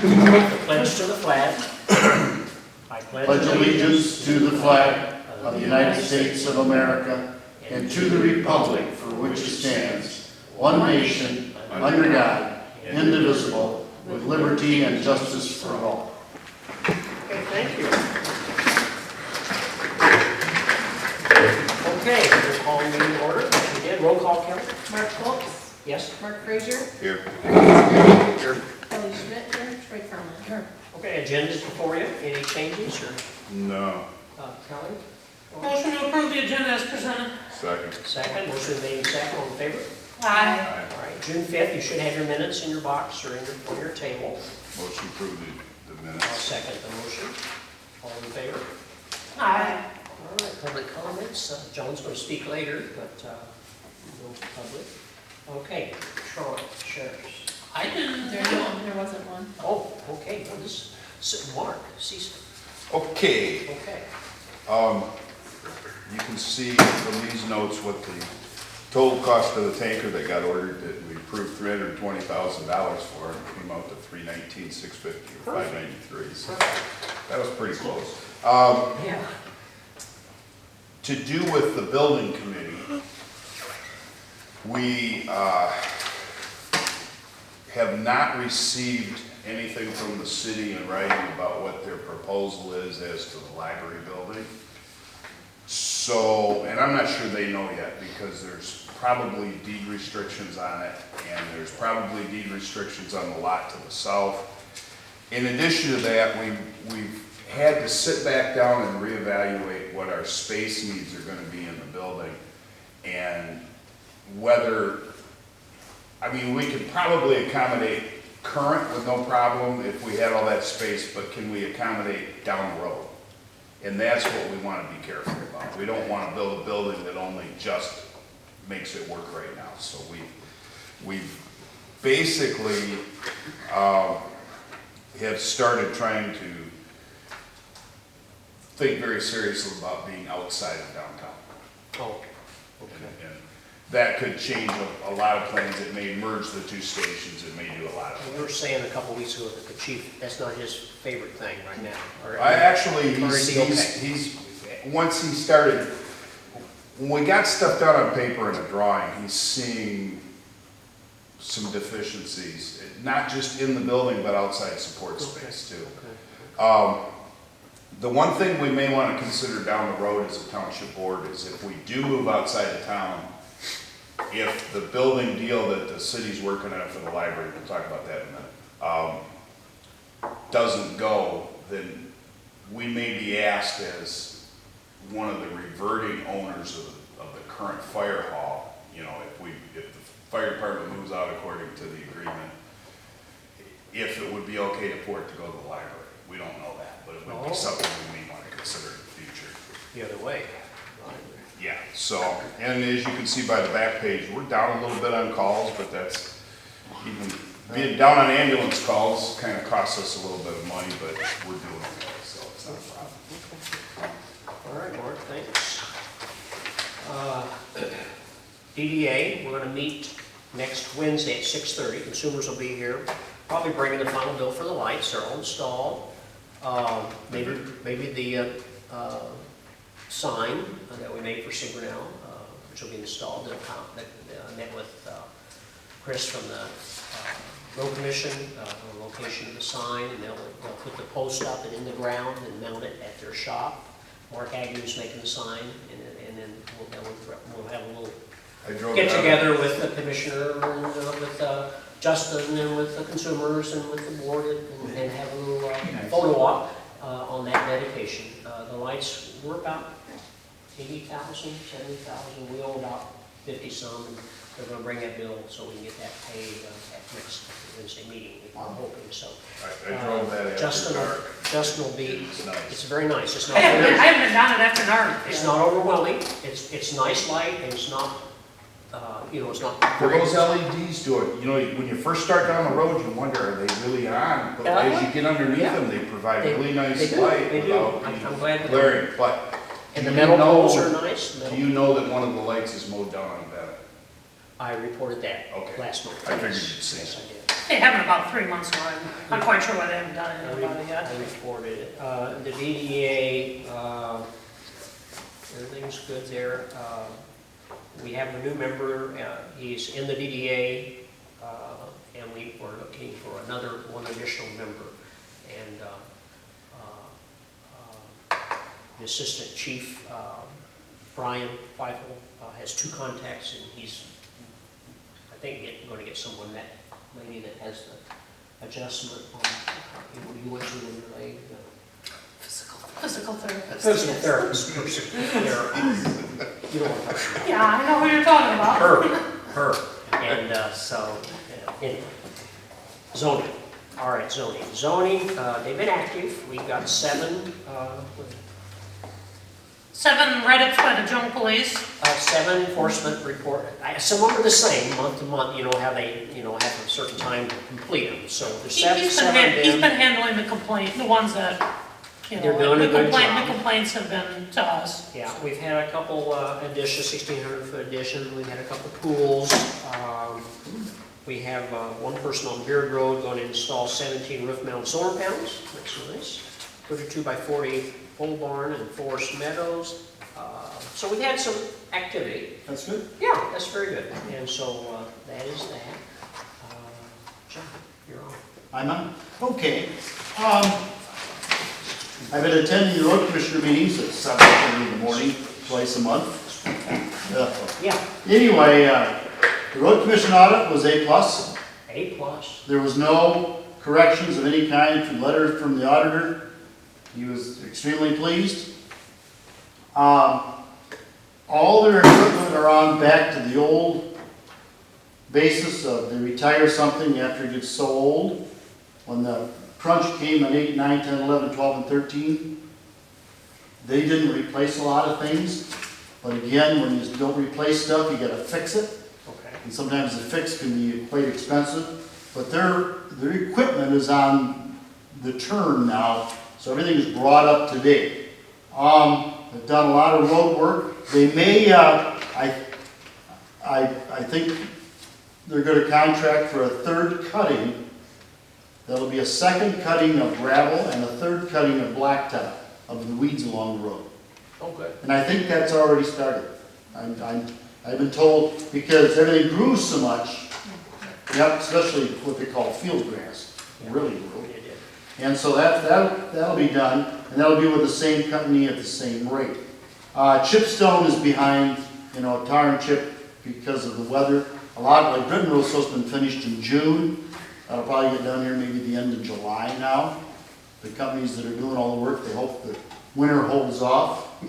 The pledge to the flag. I Pledge allegiance to the flag of the United States of America and to the republic for which it stands, one nation, under God, indivisible, with liberty and justice for all. Okay, thank you. Okay, we'll call the meeting to order. We did. Roll call, Kelly? Mark Foltz, Yes? Mark Frazier, Here. Here. Kelly Schmidt, here, Troy Furman. Here. Okay, agenda's before you. Any changes or, No. Kelly? Motion to approve the agenda as presented. Second. Second, motion made and second, all in favor? Aye. All right, June 5th, you should have your minutes in your box or on your table. Motion approved the I'll minutes. second the motion. All in favor? Aye. All right, public comments. John's going to speak later, but no public. Okay, Sean, sheriff's. I didn't. There wasn't one. Oh, okay, well, this, Mark, Cecil. Okay, Okay. you can see from these notes what the total cost of the tanker that got ordered that we approved $320,000 for, and it came out to $319,650 or $593. So that was pretty close. Yeah. To do with the building committee, we have not received anything from the city in writing about what their proposal is as to the library building. So, and I'm not sure they know yet because there's probably deed restrictions on it and there's probably deed restrictions on the lot to the south. In addition to that, we've had to sit back down and reevaluate what our space needs are going to be in the building and whether, I mean, we could probably accommodate current with no problem if we had all that space, but can we accommodate down the road? And that's what we want to be careful about. We don't want to build a building that only just makes it work right now. So we've basically have started trying to think very seriously about being outside of downtown. Oh, okay. And that could change a lot of plans. It may merge the two stations. It may do a lot of You things. were saying a couple weeks ago that the chief, that's not his favorite thing right now. Or- I actually, Or is he okay? he's, once he started, when we got stuff down on paper in a drawing, he's seeing some deficiencies, not just in the building, but outside support space too. Okay. The one thing we may want to consider down the road as a township board is if we do move outside of town, if the building deal that the city's working on for the library, we'll talk about that in a minute, doesn't go, then we may be asked as one of the reverting owners of the current fire hall, you know, if the fire department moves out according to the agreement, if it would be okay for it to go to the library. We don't know that, but it would be something we may want to consider in the future. The other way. Yeah, so, and as you can see by the back page, we're down a little bit on calls, but that's, even being down on ambulance calls kind of costs us a little bit of money, but we're doing okay, so it's not a problem. All right, Mark, thanks. DDA, we're going to meet next Wednesday at 6:30. Consumers will be here, probably bringing the final bill for the lights. They're all installed. Maybe the sign that we made for Signal, which will be installed. They met with Chris from the road commission, the location of the sign, and they'll put the post up and in the ground and mount it at their shop. Mark Agnew's making the sign, and then we'll have a little get together with the commissioner and with Justin and with the consumers and with the board and have a little photo op on that dedication. The lights were about 80,000, 70,000. We owe about 50 some, and they're going to bring that bill so we can get that paid at next Wednesday meeting. I'm hoping so. I drove that after dark. Justin will be. It's nice. It's very nice. It's I not. haven't been down it after dark. It's not overwhelming. It's nice light, and it's not. It's not. For those LEDs do it, you know, when you first start down the road, you wonder, are they really on? But as you get underneath them, they provide really nice light without I'm glad. glaring. But And do the you metal poles know- are nice. Do you know that one of the lights is mowed down on Bennett? I reported that Okay. last month. I figured Yes. you'd see Yes, it. I did. They haven't about 3 months now. I'm quite sure why they haven't done I anything about it yet. reported it. The DDA, everything's good there. We have a new member, he's in the DDA, and we're looking for one additional member. And the assistant chief, Brian Feifel, has 2 contacts, and he's, I think, going to get someone, that lady that has the adjustment on, you went to when your leg. Physical therapist. Physical therapist person. You know what I'm talking about. Yeah, I know who you're talking about. Her. And so, anyway. Zoning. All right, zoning. Zoning, they've been active. We've got 7, 7 write-ups by the junk police. 7 enforcement report. Some of them are the same, month to month, how they, have a certain time to complete them. So there's He's 7 been then. handling the complaint, the ones that, They're doing a good job. The complaints have been to us. Yeah, we've had a couple additions, 1,600-foot additions. We've had a couple pools. We have one person on Beard Road going to install 17 roof-mounted solar panels. That's nice. 32 by 40 pole barn in Forest Meadows. So we've had some activity. That's good. Yeah, that's very good. And so that is that. John, you're on. I'm on. Okay. I've been attending the road commissioner meetings at 7:30 in the morning, twice a month. Yeah, Anyway, the road commission audit was A+. A+. There was no corrections of any kind from letters from the auditor. He was extremely pleased. All their equipment are on back to the old basis of they retire something after it gets so old. When the crunch came in 8, 9, 10, 11, 12, and 13, they didn't replace a lot of things. But again, when you don't replace stuff, you gotta fix it. Okay. And sometimes the fix can be quite expensive. But their equipment is on the turn now, so everything is brought up to date. They've done a lot of road work. They may, I think they're gonna contract for a 3rd cutting. That'll be a 2nd cutting of gravel and a 3rd cutting of blacktop of the weeds along the road. Oh, good. And I think that's already started. I've been told, because everything grew so much, especially what they call field grass, really grew. And so that'll be done, and that'll be with the same company at the same rate. Chipstone is behind, tar and chip because of the weather. A lot, like Britton Road's supposed to be finished in June. That'll probably get done here maybe the end of July now. The companies that are doing all the work, they hope the winter holds off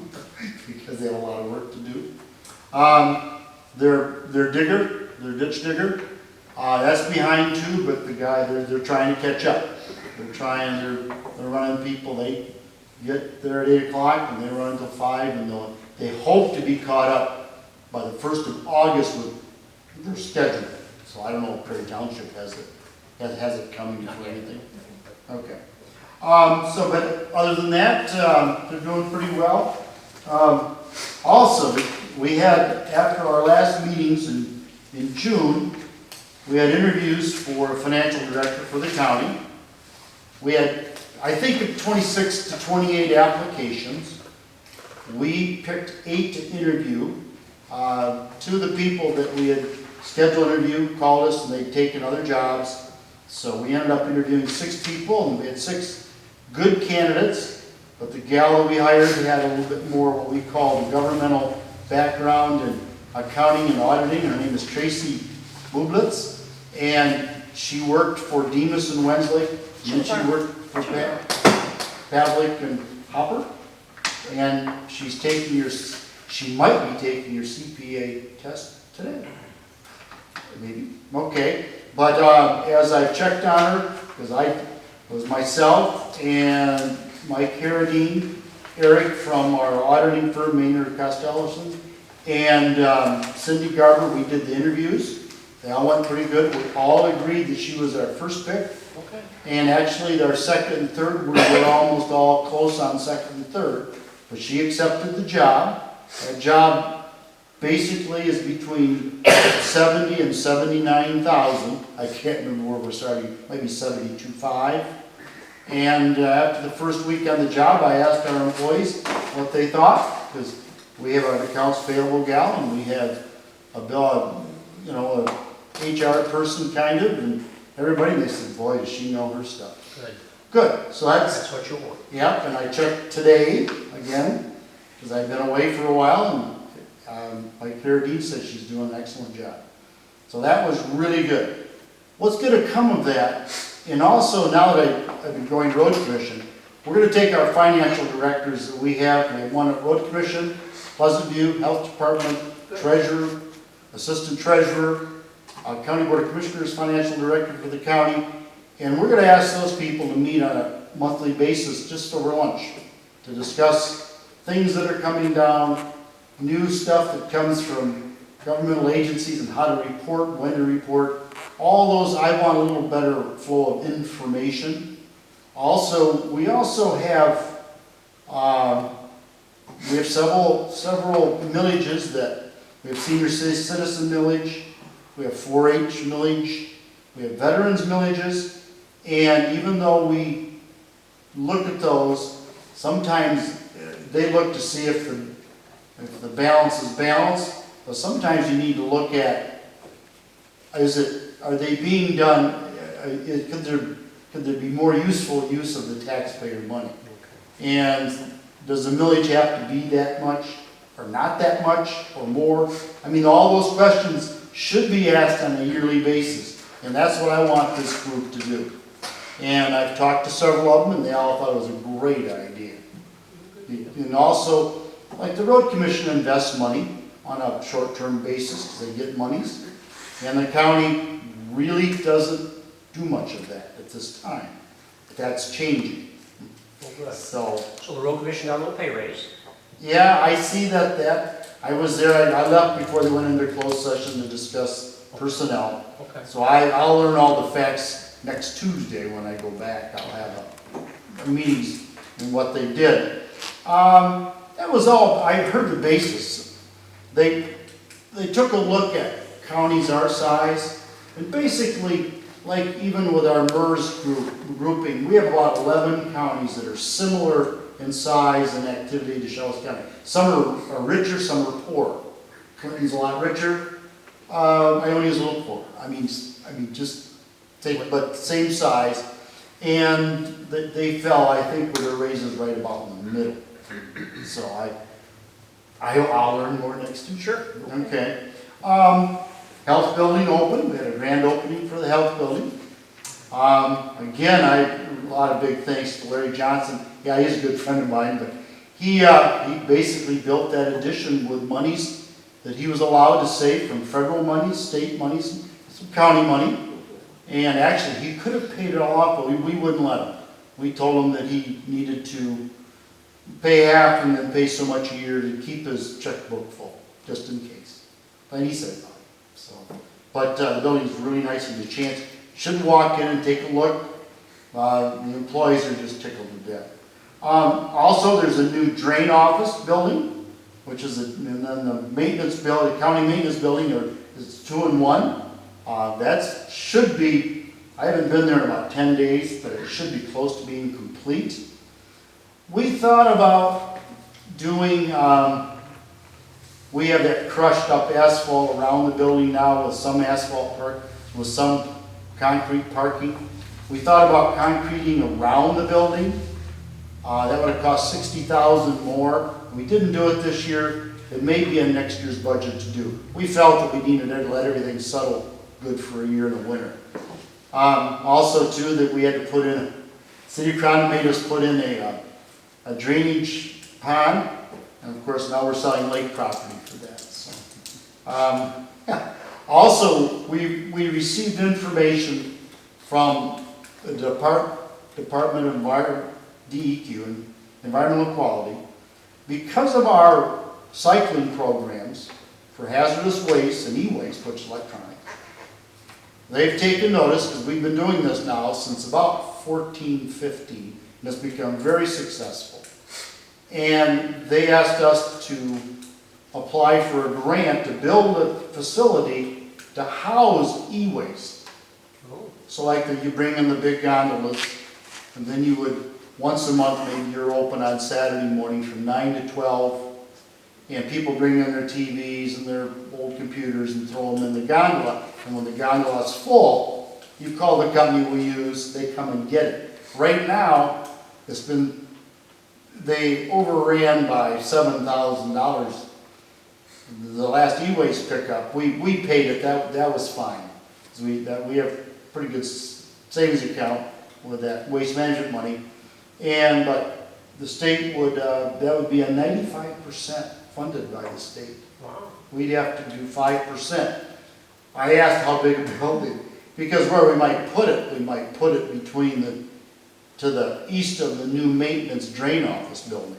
because they have a lot of work to do. Their ditch digger, that's behind too, but the guy, they're trying to catch up. They're running people, they get there at 8 o'clock and they run until 5, and they hope to be caught up by the 1st of August with their schedule. So I don't know if Prairie Township has it coming before anything. Okay. But other than that, they're doing pretty well. Also, we had, after our last meetings in June, we had interviews for a financial director for the county. We had, I think, 26 to 28 applications. We picked 8 to interview. 2 of the people that we had scheduled interview called us and they'd taken other jobs. So we ended up interviewing 6 people, and we had 6 good candidates, but the gal that we hired had a little bit more what we call governmental background in accounting and auditing. Her name is Tracy Bublitz, and she worked for Demas and Wensley, and then she worked for Pavlik and Hopper, and she might be taking your CPA test today. Maybe. Okay. But as I've checked on her, because it was myself and Mike Carradine, Eric from our auditing firm, Maynard Costelloson, and Cindy Garber, we did the interviews. They all went pretty good. We all agreed that she was our first pick. Okay. And actually, our 2nd and 3rd, we were almost all close on 2nd and 3rd. But she accepted the job. That job basically is between 70 and 79,000. I can't remember where we're starting, maybe 72.5. And after the first week on the job, I asked our employees what they thought, because we have an accounts payable gal and we have a bill, you know, a HR person kind of, and everybody, they said, boy, does she know her stuff. Good. Good, so That's what you want. yep, and I checked today again, because I've been away for a while, and like Claire Dean said, she's doing an excellent job. So that was really good. What's going to come of that, and also now that I've been going to road commission, we're going to take our financial directors that we have one at road commission, Pleasant View, health department, treasurer, assistant treasurer, county board of commissioners, financial director for the county, and we're going to ask those people to meet on a monthly basis just over lunch to discuss things that are coming down, new stuff that comes from governmental agencies and how to report, when to report. All those, I want a little better flow of information. Also, we also have several millages that we have senior citizen millage, we have 4-H millage, we have veterans millages, and even though we look at those, sometimes they look to see if the balance is balanced, but sometimes you need to look at, are they being done, could there be more useful use of the taxpayer money? And does the millage have to be that much, or not that much, or more? I mean, all those questions should be asked on a yearly basis, and that's what I want this group to do. And I've talked to several of them, and they all thought it was a great idea. And also, like the road commission invests money on a short-term basis because they get monies, and the county really doesn't do much of that at this time. That's changing. Well, good. So So the road commission got a little pay raise. yeah, I see that I was there, I left before they went into closed session to discuss personnel. Okay. So I'll learn all the facts next Tuesday when I go back. I'll have a meetings and what they did. That was all, I heard the basis. They took a look at counties our size, and basically, like even with our MERS grouping, we have about 11 counties that are similar in size and activity to Shells County. Some are richer, some are poor. Clinton's a lot richer, Ionia's a little poor. I mean, just take, but same size. And they fell, I think, with their raises right about in the middle. So I'll learn more next week. Sure. Okay. Health building open. We had a grand opening for the health building. Again, a lot of big thanks to Larry Johnson. Yeah, he's a good friend of mine, but he basically built that addition with monies that he was allowed to save from federal monies, state monies, some county money. And actually, he could have paid it all off, but we wouldn't let him. We told him that he needed to pay half and then pay so much a year to keep his checkbook full, just in case. And he said no. So, but the building's really nice and a chance. You should walk in and take a look. The employees are just tickled to death. Also, there's a new drain office building, which is, and then the maintenance building, the county maintenance building, is 2-in-1. That should be, I haven't been there in about 10 days, but it should be close to being complete. We thought about doing, we have that crushed up asphalt around the building now with some asphalt with some concrete parking. We thought about concreting around the building. That would have cost $60,000 more. We didn't do it this year. It may be in next year's budget to do. We felt that we needed to let everything settle good for a year in the winter. Also, too, that we had to put in, City of Crown made us put in a drainage pond, and of course now we're selling lake property for that. So, yeah. Also, we received information from the Department of DEQ, Environmental Quality, because of our cycling programs for hazardous waste and e-waste, which is electronic. They've taken notice, because we've been doing this now since about 14, 15, and it's become very successful. And they asked us to apply for a grant to build a facility to house e-waste. Oh, So like you bring in the big gondolas, and then you would, once a month, maybe you're open on Saturday morning from 9 to 12, and people bring in their TVs and their old computers and throw them in the gondola. And when the gondola's full, you call the company we use, they come and get it. Right now, they overran by $7,000. The last e-waste pickup, we paid it, that was fine. So we have pretty good savings account with that waste management money. But the state would, that would be a 95% funded by the state. wow. We'd have to do 5%. I asked how big a building, because where we might put it between to the east of the new maintenance drain office building.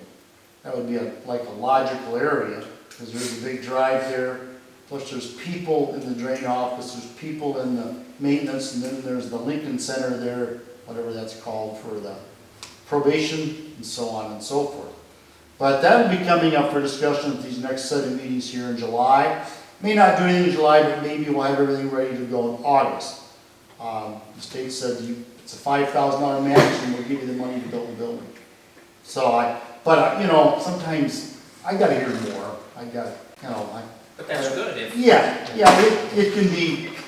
That would be like a logical area, because there's a big drive there, plus there's people in the drain office, there's people in the maintenance, and then there's the Lincoln Center there, whatever that's called, for the probation, and so on and so forth. But that will be coming up for discussion at these next set of meetings here in July. May not do anything in July, but maybe we'll have everything ready to go in August. The state said it's a $5,000 match, and we'll give you the money to build the building. But sometimes I got to hear more. But that's good if. Yeah,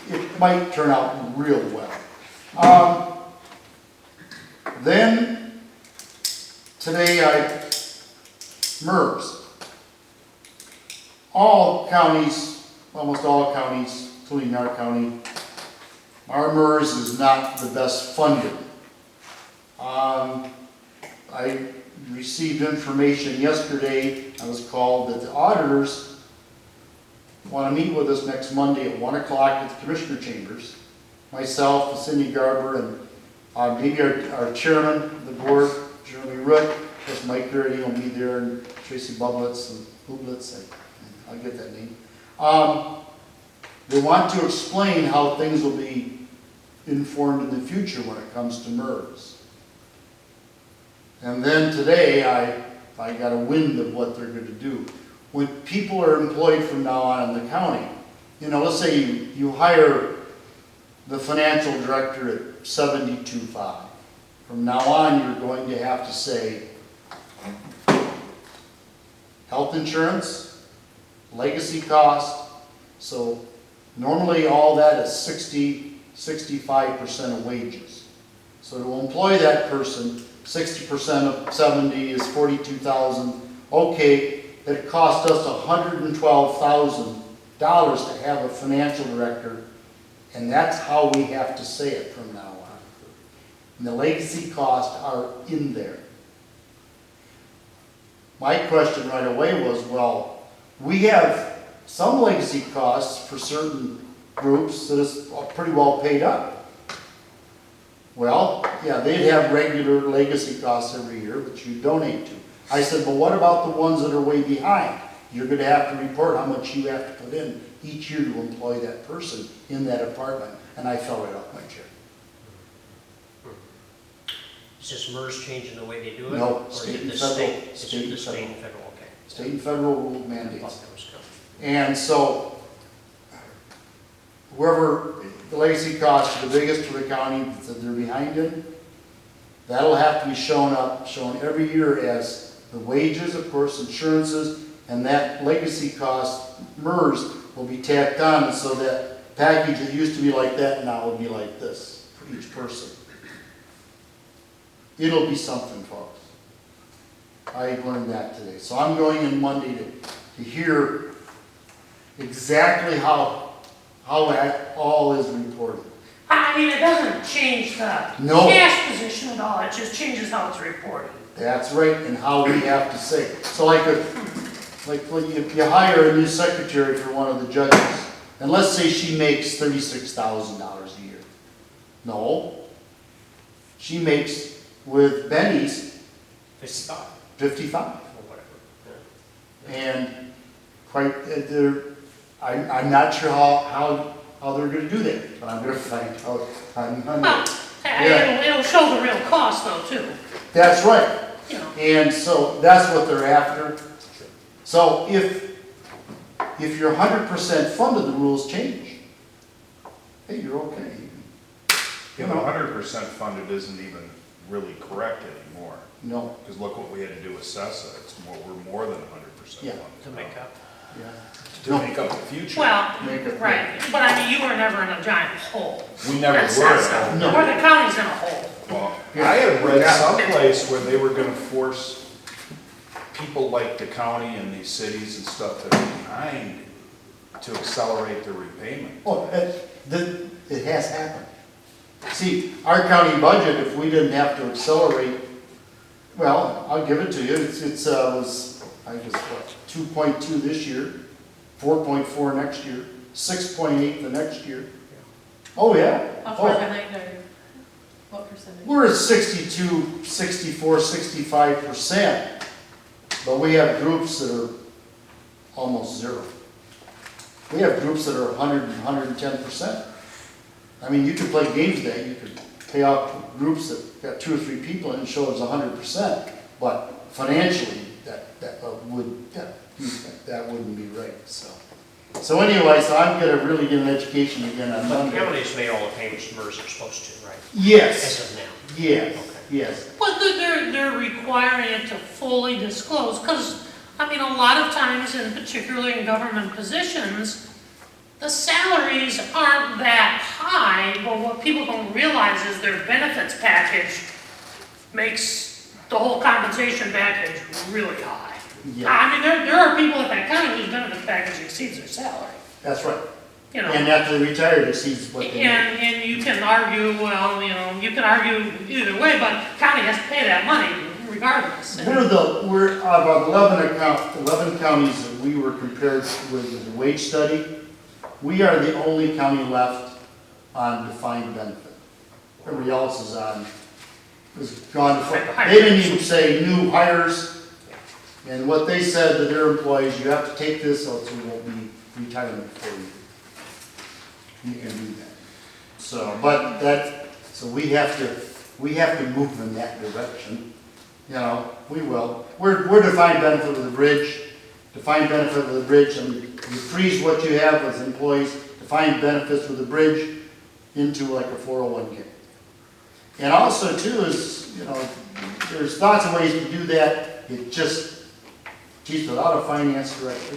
it might turn out real well. Then, today MERS. All counties, almost all counties, including our county, our MERS is not the best funded. I received information yesterday, I was called, that the auditors want to meet with us next Monday at 1 o'clock at the Commissioner Chambers. Myself, Cindy Garber, and maybe our chairman of the board, Jeremy Root, plus Mike Garrity will be there, and Tracy Bublitz and Bublitz, I'll get that name. They want to explain how things will be informed in the future when it comes to MERS. And then today, I got a wind of what they're going to do. When people are employed from now on in the county, let's say you hire the financial director at $72,500. From now on, you're going to have to say health insurance, legacy cost. So normally all that is 65% of wages. So to employ that person, 60% of 70 is $42,000. Okay, it cost us $112,000 to have a financial director, and that's how we have to say it from now on. And the legacy costs are in there. My question right away was, well, we have some legacy costs for certain groups that is pretty well paid up. Well, yeah, they'd have regular legacy costs every year, which you donate to. I said, but what about the ones that are way behind? You're going to have to report how much you have to put in each year to employ that person in that department. And I fell right off my chair. Is this MERS changing the way they do it? No, Or state is it and the federal. state? Is State it the and state federal. and federal? Okay. State and federal rule I mandates. thought that was coming. And so, whoever the legacy costs are the biggest for the county that they're behind in, that'll have to be shown every year as the wages, of course, insurances, and that legacy cost, MERS, will be tacked on, so that package that used to be like that now will be like this for each person. It'll be something, folks. I learned that today. So I'm going in Monday to hear exactly how that all is reported. I mean, it doesn't change the No. cash position at all, it just changes how it's reported. That's right, and how we have to say it. So like when you hire a new secretary for one of the judges, and let's say she makes $36,000 a year. No. She makes, with Benny's, 55 55. or whatever. Yeah. And I'm not sure how they're going to do that, but I'm going to find out on Monday. Well, it'll show the real cost though, too, That's right. you know. And so that's what they're after. So if if you're 100% funded, the rules change. Hey, you're okay. You know, 100% funded isn't even really correct anymore, No, because look what we had to do with CESA, it's more, we're more than 100% Yeah. funded. To make up. yeah. To make up the future. Well, Make it- right, but I mean, you were never in a giant hole. We never That's were. so. No. Or the county's in a hole. Well, Yeah. I had read Yeah. someplace where they were gonna force people like the county and these cities and stuff that are behind to accelerate their repayment. Oh, it has happened. See, our county budget, if we didn't have to accelerate, well, I'll give it to you, was, I guess, what, 2.2 this year, 4.4 next year, 6.8 the next year. Oh, yeah. How far Oh, behind are you? What percentage? we're at 62, 64, 65%, but we have groups that are almost zero. We have groups that are 100 and 110%. I mean, you could play games day, you could pay out groups that got 2 or 3 people and show it's 100%, but financially, that wouldn't be right, so. So anyway, so I'm gonna really get an education again on But the Monday. county's made all the payments to MERS they're supposed to, right? Yes, As of now. yes, Okay. yes. But they're requiring it to fully disclose, because, I mean, a lot of times, and particularly in government positions, the salaries aren't that high, but what people don't realize is their benefits package makes the whole compensation package really high. Yeah, I mean, there are people at that county whose benefits package exceeds their salary, that's right. you know. And after they retire, it exceeds what they make. And you can argue, well, you know, you can argue either way, but county has to pay that money regardless. We're about 11 counties that we were compared with the wage study. We are the only county left on defined benefit. Everybody else is gone. They didn't even say new hires. And what they said to their employees, you have to take this, else we won't be retirement for you. You can do that. So, so we have to move in that direction. You know, we will. We're defined benefit with the bridge. Defined benefit with the bridge, and you freeze what you have as employees, defined benefits with the bridge into like a 401k. And also too is, you know, there's lots of ways to do that. It just, geez, without a finance director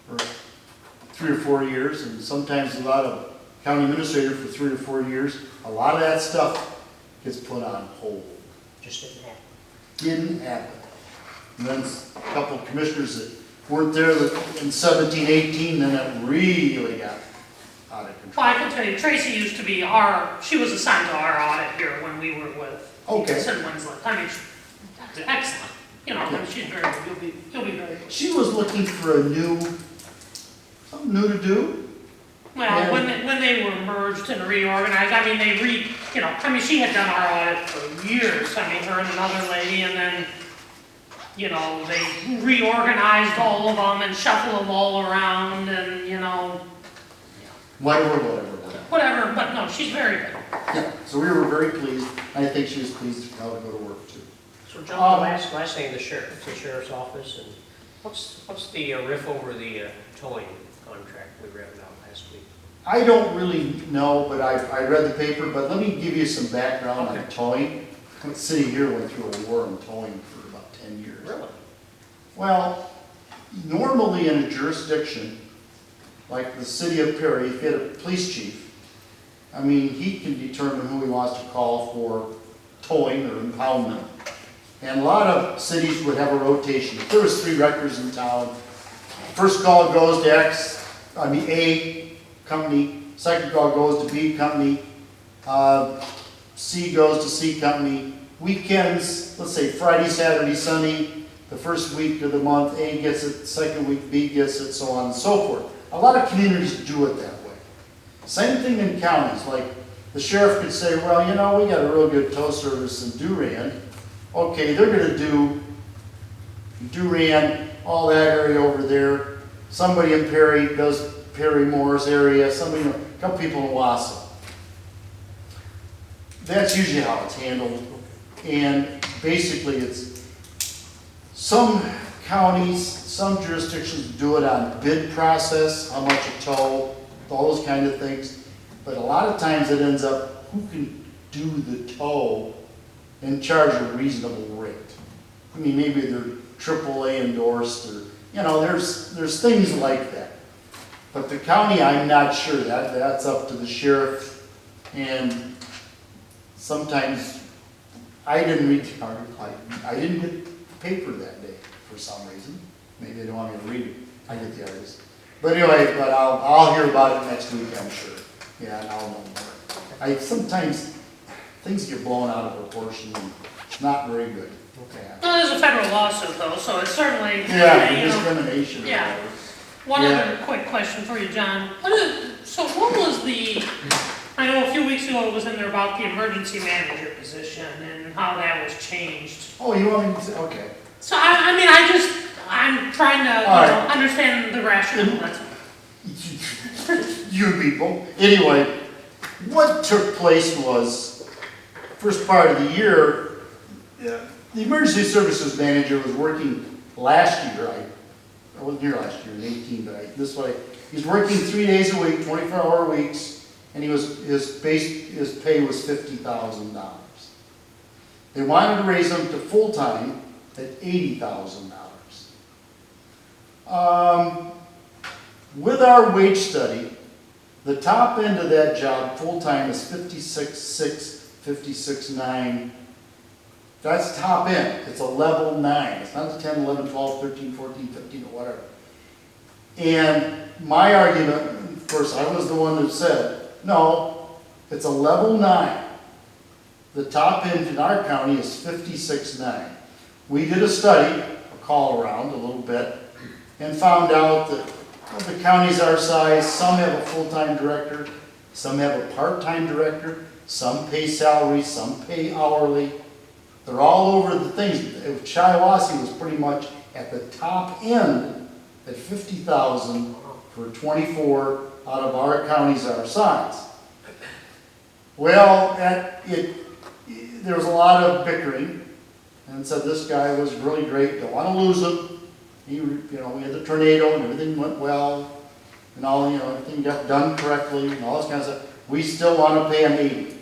for 3 or 4 years, and sometimes a lot of county administrator for 3 or 4 years, a lot of that stuff gets put on hold. Just didn't happen. Didn't happen. And then a couple of commissioners that weren't there in 17, 18, then it really got out of control. Well, I can tell you, Tracy used to be she was assigned to our audit here when we were with Okay. Sid Winslet. I mean, she's excellent. You know, I mean, she's very good. You'll be very good. She was looking for something new to do. Well, Yeah. when they were merged and reorganized, I mean, you know, I mean, she had done our audit for years. I mean, her and another lady, and then, you know, they reorganized all of them and shuffled them all around and, you know, Whatever. whatever, but no, she's very good. Yeah, so we were very pleased. I think she was pleased how to go to work too. So John, last thing, the sheriff's office, and what's the riff over the towing contract we read about last week? I don't really know, but I read the paper, but let me give you some background on Okay. towing. The city here went through a war on towing for about 10 years. Really? Well, normally in a jurisdiction, like the city of Perry, if you had a police chief, I mean, he can determine who he wants to call for towing or impoundment. And a lot of cities would have a rotation. If there was 3 records in town, first call goes to A company, second call goes to B company, C goes to C company. Weekends, let's say Friday, Saturday, Sunday, the first week of the month, A gets it, second week, B gets it, so on and so forth. A lot of communities do it that way. Same thing in counties, like the sheriff could say, well, you know, we got a real good tow service in Durand. Okay, they're gonna do Durand, all that area over there. Somebody in Perry does Perry Moore's area, a couple people in Wausau. That's usually how it's handled. And basically some counties, some jurisdictions do it on bid process, how much a tow, all those kind of things. But a lot of times it ends up, who can do the tow and charge a reasonable rate? I mean, maybe they're AAA endorsed, or, you know, there's things like that. But the county, I'm not sure, that's up to the sheriff, and sometimes, I didn't read the article, I didn't get the paper that day for some reason. Maybe they don't want me to read it, I get the artists. But anyway, but I'll hear about it next week, I'm sure. Yeah, and I'll know more. Sometimes things get blown out of proportion, and it's not very good. Okay. Well, there's a federal lawsuit though, so it's certainly, Yeah, you know. discrimination or Yeah. whatever. One Yeah. other quick question for you, John. So what was I know a few weeks ago it was in there about the emergency manager position and how that was changed. Oh, you want me to, okay. So I'm trying to, All right. understand the rationale, that's all. You people. Anyway, what took place was, first part of the year, the emergency services manager was working last year. I wasn't here last year in 18, but he's working 3 days a week, 24-hour weeks, and his pay was $50,000. They wanted to raise him to full-time at $80,000. With our wage study, the top end of that job, full-time, is $56,600, $56,900. That's top end. It's a level 9. It's not a 10, 11, 12, 13, 14, 15, or whatever. And my argument, of course, I was the one that said, no, it's a level 9. The top end in our county is $56,900. We did a study, a call around a little bit, and found out that the counties our size, some have a full-time director, some have a part-time director, some pay salary, some pay hourly. They're all over the things. Shiawassee was pretty much at the top end at $50,000 for 24 out of our counties our size. Well, there was a lot of bickering, and said this guy was really great, don't want to lose him. We had the tornado and everything went well, and all, everything got done correctly and all this kind of stuff. We still want to pay him $80,000.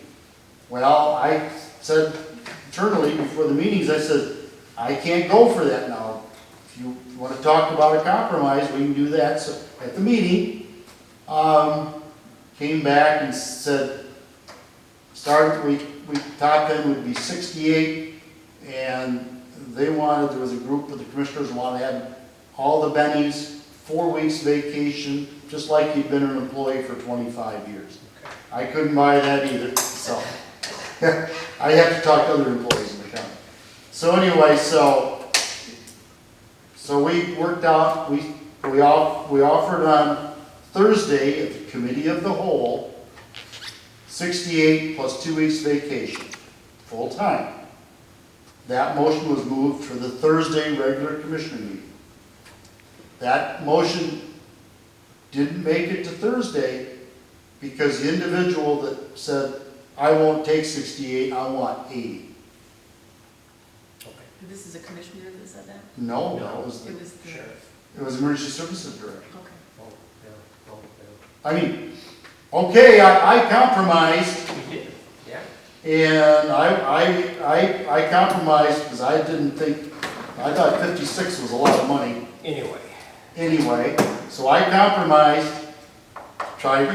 Well, I said internally before the meetings, I said, I can't go for that now. If you want to talk about a compromise, we can do that. So at the meeting, came back and said, top end would be 68, and there was a group of the commissioners who wanted to have all the bennies, 4 weeks vacation, just like he'd been an employee for 25 years. I couldn't buy that either, so I have to talk to other employees in the county. So anyway, so we worked out, we offered on Thursday at the committee of the whole, 68 plus 2 weeks vacation, full time. That motion was moved for the Thursday regular commissioner meeting. That motion didn't make it to Thursday because the individual that said, I won't take 68, I want 80. This is a commissioner that said that? No, No. it was the Sheriff. It was emergency services director. Okay. Oh, yeah. Oh, I mean, okay, I compromised, yeah. We did, yeah. and I compromised because I thought 56 was a lot of money anyway. So I compromised, tried,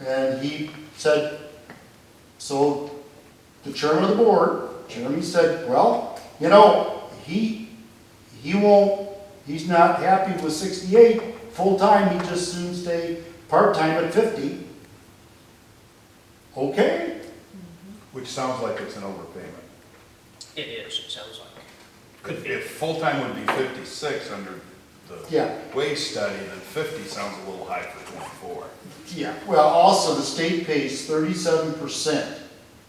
and he said, so the chairman of the board, Jeremy, said, well, he's not happy with 68 full-time, he'd just soon stay part-time at 50. Okay. Which sounds like it's an overpayment. It is, it sounds like. Could be. If full-time would be 56 under Yeah. the wage study, then 50 sounds a little high for 24. Yeah, well, also the state pays 37%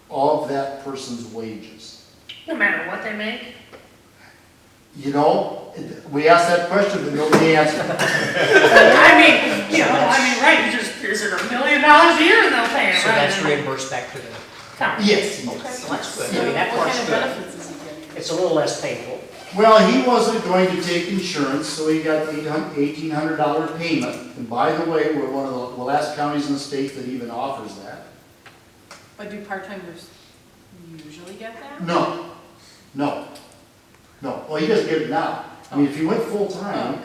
of that person's wages. No matter what they make. We asked that question, but nobody answered. Right, is it $1 million a year and they'll pay it, So right? that's reimbursed back to the Yes. Okay, well, that's good. So I mean, that what part's kind of good. benefits is he getting? It's a little less painful. Well, he wasn't going to take insurance, so he got the $1,800 payment. And by the way, we're one of the last counties in the state that even offers that. But do part-timers usually get that? No, no, no. Well, he doesn't get it now. I mean, if he went full-time,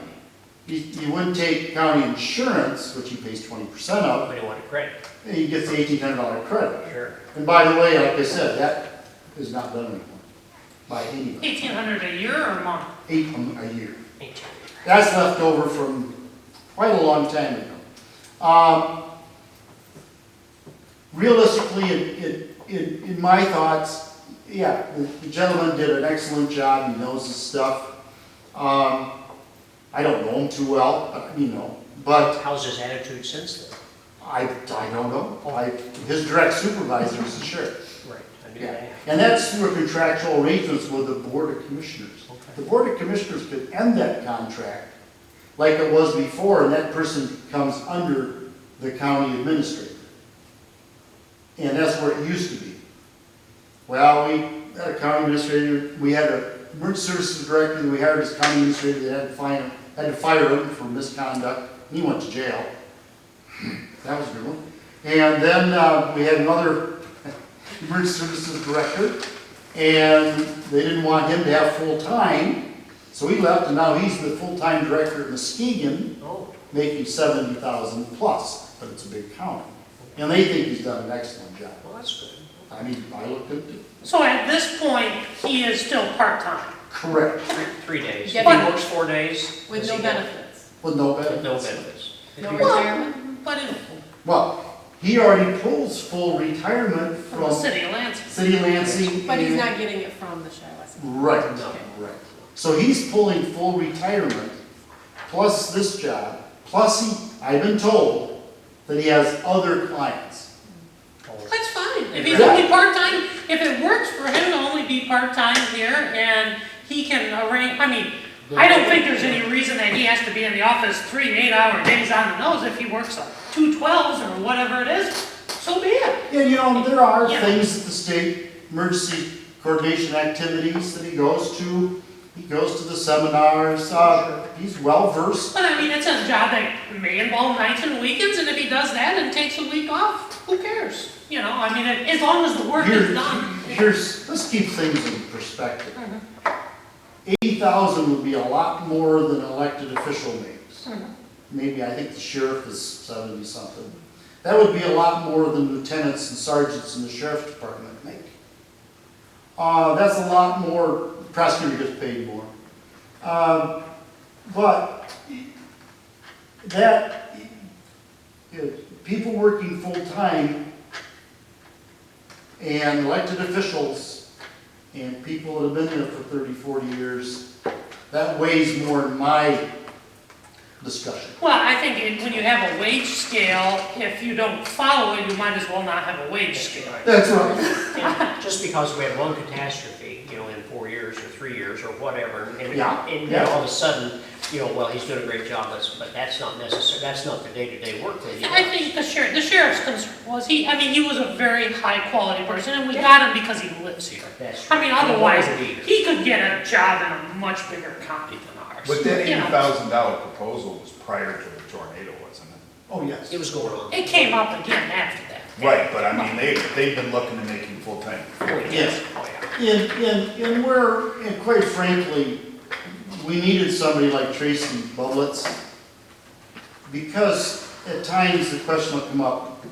he wouldn't take county insurance, which he pays 20% of, We don't want to credit. and he gets the $1,800 credit. Sure. And by the way, like I said, that is not done anymore by anybody. 1,800 a year or a month? $8 a year. 18. That's left over from quite a long time ago. Realistically, in my thoughts, yeah, the gentleman did an excellent job. He knows his stuff. I don't know him too well, but How's his attitude since then? I don't know. His direct supervisor is the sheriff. Right, I knew Yeah, that. and that's through a contractual arrangements with the Board of Commissioners. Okay. The Board of Commissioners could end that contract like it was before, and that person comes under the county administrator. And that's where it used to be. Well, we had a county administrator, we had a emergency services director, that we hired as county administrator, they had to fire him for misconduct, and he went to jail. That was a good one. And then we had another emergency services director, and they didn't want him to have full-time, so he left, and now he's the full-time director at Muskegon, Oh, making $70,000 plus, but it's a big county. And they think he's done an excellent job. well, that's good. I mean, I looked at it. So at this point, he is still part-time? Correct. 3 days. Yeah, If he but- works 4 days. With does no he get- benefits? With no With benefits. no benefits. If No he- retirement? But if, Well, he already pulls full retirement from the from city of Lansing. City of Lansing. But he's and- not getting it from the Shiloh. Right, No. right. So he's pulling full retirement, plus this job, plus I've been told that he has other clients. That's fine. If he's Yeah. only part-time, if it works for him to only be part-time here and he can arrange, I mean, I don't think there's any reason that he has to be in the office 3 8-hour days on the nose. If he works 2 12s or whatever it is, so be it. And there are Yeah. things at the state emergency coordination activities that he goes to. He goes to the seminars, he's well-versed. But I mean, it's a job that may involve nights and weekends, and if he does that and takes a week off, who cares? I mean, as long as the work is done. Let's keep things in perspective. 80,000 would be a lot more than an elected official makes. Maybe, I think the sheriff is 70-something. That would be a lot more than lieutenants and sergeants in the sheriff's department make. That's a lot more, prosecutor gets paid more. But that, people working full-time and elected officials and people that have been there for 30, 40 years, that weighs more in my discussion. Well, I think when you have a wage scale, if you don't follow it, you might as well not have a wage scale. That's right. And just because we had one catastrophe, in 4 years or 3 years or whatever, and Yeah, and yeah. all of a sudden, well, he's doing a great job, but that's not necessary, that's not the day-to-day work that he I does. think the sheriff's concern was he was a very high-quality person, and we got him because he lives here. That's true. I mean, otherwise, He avoided either. he could get a job in a much bigger county than ours. But that You know, $80,000 proposal was prior to the tornado, wasn't it? Oh, yes. It was going on. It came up again after that. Right, but I mean, they've been looking to make him full-time. Yes. Oh, yeah. And quite frankly, we needed somebody like Tracy Bublitz, because at times the question will come up,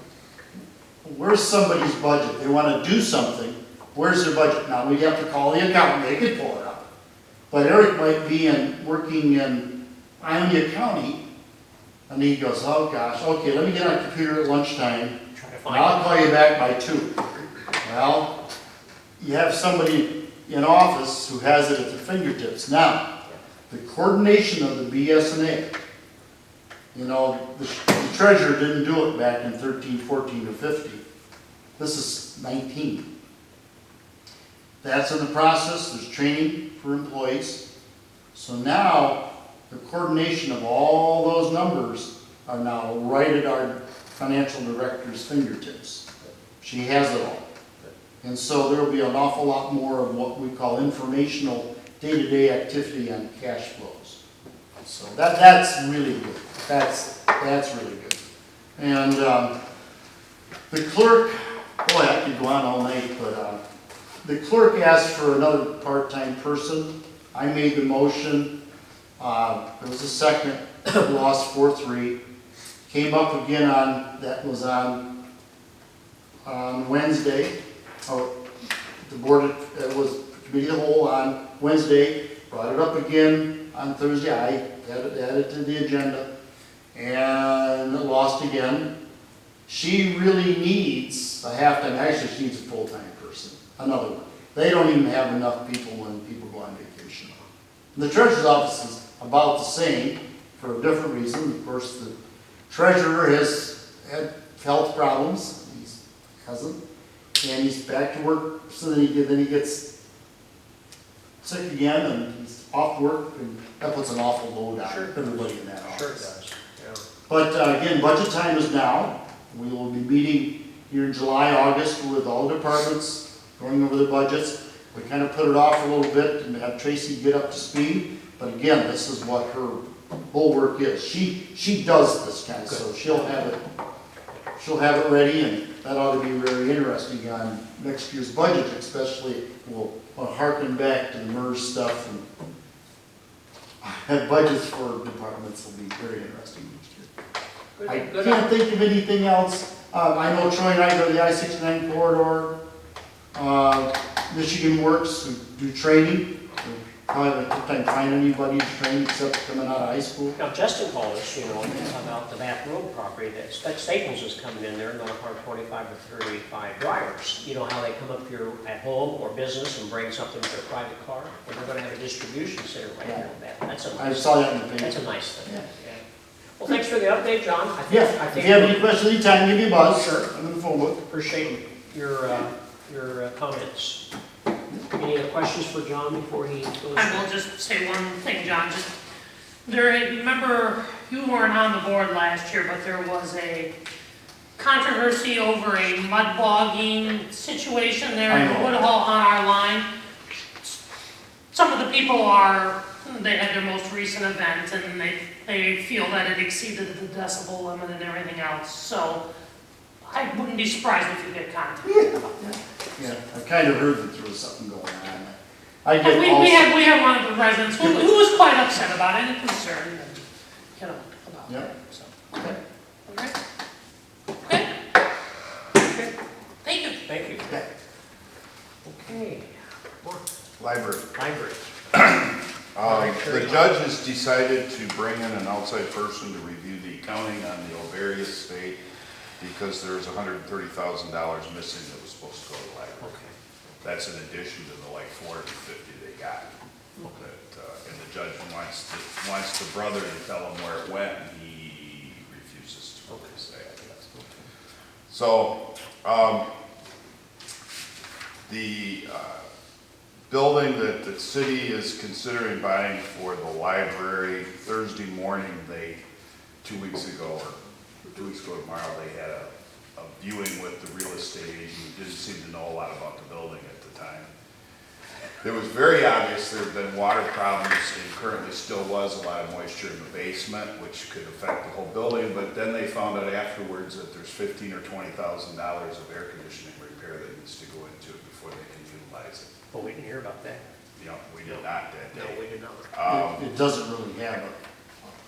where's somebody's budget? They want to do something, where's their budget? Now, we'd have to call the accountant, they could pull it up. But Eric might be working in Ionia County, and he goes, oh gosh, okay, let me get on the computer at lunchtime, Try to and find I'll it. call you back by 2. Well, you have somebody in office who has it at their fingertips. Now, the coordination of the BSNA, the treasurer didn't do it back in 13, 14, or 15. This is 19. That's in the process. There's training for employees. So now, the coordination of all those numbers are now right at our financial director's fingertips. She has it all. And so there will be an awful lot more of what we call informational day-to-day activity on cash flows. So that's really good. That's really good. And the clerk, boy, I could go on all night, but the clerk asked for another part-time person. I made the motion. There was a second, lost 4-3. Came up again that was on Wednesday. The board, it was committee of the whole on Wednesday. Brought it up again on Thursday. I added it to the agenda. And lost again. She really needs a half-time, actually she needs a full-time person, another one. They don't even have enough people when people go on vacation. The treasurer's office is about the same for a different reason. Of course, the treasurer has had health problems, he's hasn't, and he's back to work, so then he gets sick again, and he's off work, and that puts an awful load on everybody in that office. Sure it does, yeah. But again, budget time is now. We will be meeting here in July, August with all the departments, going over the budgets. We kind of put it off a little bit and have Tracy get up to speed. But again, this is what her whole work is. She does this kind of stuff. She'll have it ready, and that ought to be very interesting on next year's budget, especially. We'll harken back to the MERS stuff, and have budgets for departments will be very interesting next year. I can't think of anything else. I know Troy and I go to the I-69 corridor. Michigan Works, who do training. Probably have a tough time finding anybody to train except coming out of high school. Now, Justin called us, about the Bath Road property, that Staples is coming in there, and going to hire 25 to 35 drivers. You know how they come up here at home or business and bring something to their private car? And they're going to have a distribution center right there in Bath. That's a I nice, saw that in the paper. that's a nice thing, Yeah. yeah. Well, thanks for the update, John. I Yeah, think if you have any questions anytime, give me a buzz. Sure. I'm in the phone book. appreciate your comments. Any other questions for John before he goes? I will just say one thing, John, remember, you weren't on the board last year, but there was a controversy over a mud bogging situation there in I know. Woodhull on our line. Some of the people they had their most recent event, and they feel that it exceeded the decibel limit and everything else, so I wouldn't be surprised if you get contacted about that. Yeah, I kind of heard that there was something going on. I And get we calls. had one of the residents who was quite upset about it and concerned, and, about Yeah. it, so. Okay. All right? Okay, Okay, thank you. thank you. Okay. Okay, Mark, Library. library. The judge has decided to bring in an outside person to review the accounting on the O'Berry estate because there's $130,000 missing that was supposed to go to the library. Okay. That's in addition to the like 450 they got. And the judge wants the brother to tell him where it went, and he refuses to really say, I guess. So, the building that the city is considering buying for the library, Thursday morning, 2 weeks ago tomorrow, they had a viewing with the real estate agent who didn't seem to know a lot about the building at the time. It was very obvious there had been water problems, and currently still was a lot of moisture in the basement, which could affect the whole building, but then they found out afterwards that there's $15,000 or $20,000 of air conditioning repair that needs to go into it before they can utilize it. But we didn't hear about that. You know, we did not that No, day. we did not. It doesn't really have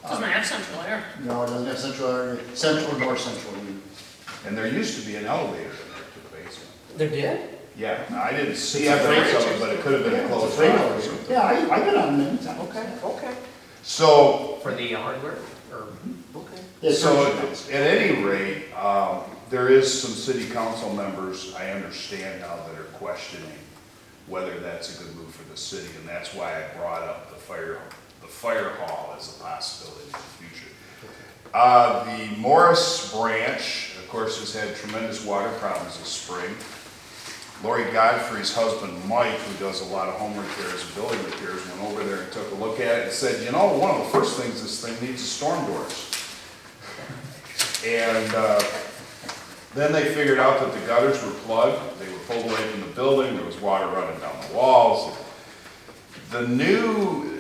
Doesn't have central air. no, it doesn't have central or north central. And there used to be an elevator in there to the basement. There did? Yeah, now, I didn't see evidence of it, but it could have been closed Trailer. off or something. Yeah, I've been on many times. Okay. So, For the hardware, or, okay. Yeah, so Thursday. at any rate, there is some city council members, I understand now, that are questioning whether that's a good move for the city, and that's why I brought up the fire hall as a possibility in the future. The Morris branch, of course, has had tremendous water problems this spring. Lori Godfrey's husband, Mike, who does a lot of home repairs and building repairs, went over there and took a look at it and said, you know, one of the first things this thing needs is storm doors. And then they figured out that the gutters were plugged. They were pulled away from the building. There was water running down the walls.